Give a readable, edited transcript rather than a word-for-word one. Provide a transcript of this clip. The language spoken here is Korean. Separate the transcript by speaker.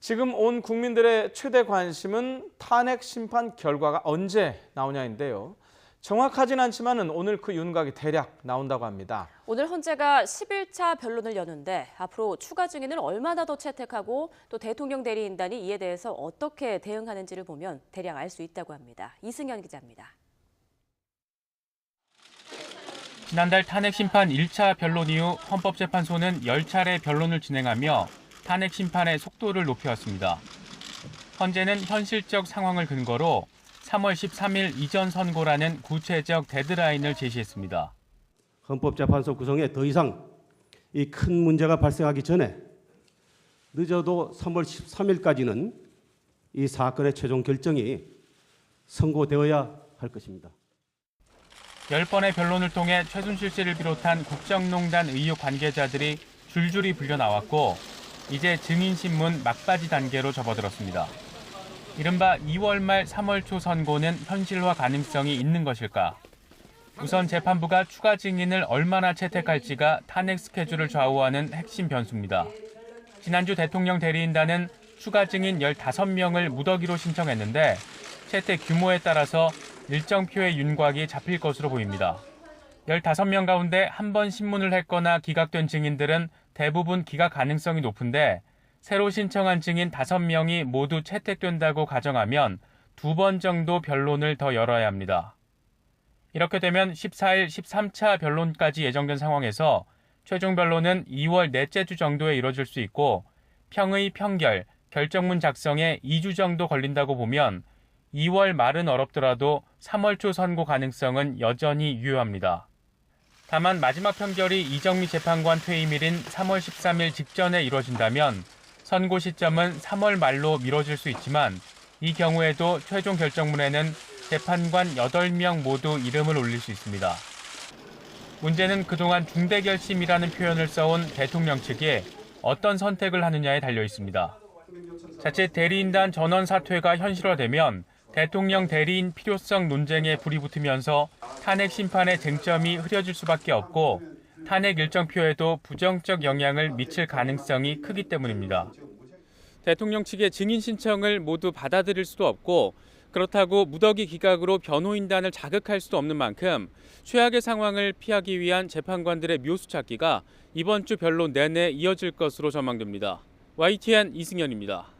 Speaker 1: 지금 온 국민들의 최대 관심은 탄핵 심판 결과가 언제 나오냐인데요. 정확하진 않지만은 오늘 그 윤곽이 대략 나온다고 합니다.
Speaker 2: 오늘 헌재가 11차 변론을 여는데 앞으로 추가 증인을 얼마나 더 채택하고 또 대통령 대리인단이 이에 대해서 어떻게 대응하는지를 보면 대략 알 수 있다고 합니다. 이승현 기자입니다.
Speaker 3: 지난달 탄핵 심판 1차 변론 이후 헌법재판소는 10차례 변론을 진행하며 탄핵 심판의 속도를 높여왔습니다. 헌재는 현실적 상황을 근거로 3월 13일 이전 선고라는 구체적 데드라인을 제시했습니다.
Speaker 4: 헌법재판소 구성에 더 이상 이 큰 문제가 발생하기 전에 늦어도 3월 13일까지는 이 사건의 최종 결정이 선고되어야 할 것입니다.
Speaker 3: 10번의 변론을 통해 최순실 씨를 비롯한 국정농단 의혹 관계자들이 줄줄이 불려 나왔고 이제 증인신문 막바지 단계로 접어들었습니다. 이른바 2월 말 3월 초 선고는 현실화 가능성이 있는 것일까? 우선 재판부가 추가 증인을 얼마나 채택할지가 탄핵 스케줄을 좌우하는 핵심 변수입니다. 지난주 대통령 대리인단은 추가 증인 15명을 무더기로 신청했는데 채택 규모에 따라서 일정 표의 윤곽이 잡힐 것으로 보입니다. 15명 가운데 한 번 신문을 했거나 기각된 증인들은 대부분 기각 가능성이 높은데 새로 신청한 증인 5명이 모두 채택된다고 가정하면 2번 정도 변론을 더 열어야 합니다. 이렇게 되면 14일 13차 변론까지 예정된 상황에서 최종 변론은 2월 넷째 주 정도에 이뤄질 수 있고 평의 평결, 결정문 작성에 2주 정도 걸린다고 보면 2월 말은 어렵더라도 3월 초 선고 가능성은 여전히 유효합니다. 다만 마지막 판결이 이정미 재판관 퇴임일인 3월 13일 직전에 이뤄진다면 선고 시점은 3월 말로 미뤄질 수 있지만 이 경우에도 최종 결정문에는 재판관 8명 모두 이름을 올릴 수 있습니다. 문제는 그동안 중대결심이라는 표현을 써온 대통령 측이 어떤 선택을 하느냐에 달려 있습니다. 자칫 대리인단 전원 사퇴가 현실화되면 대통령 대리인 필요성 논쟁에 불이 붙으면서 탄핵 심판의 쟁점이 흐려질 수밖에 없고 탄핵 일정표에도 부정적 영향을 미칠 가능성이 크기 때문입니다. 대통령 측의 증인 신청을 모두 받아들일 수도 없고 그렇다고 무더기 기각으로 변호인단을 자극할 수도 없는 만큼 최악의 상황을 피하기 위한 재판관들의 묘수 찾기가 이번 주 변론 내내 이어질 것으로 전망됩니다. YTN 이승현입니다.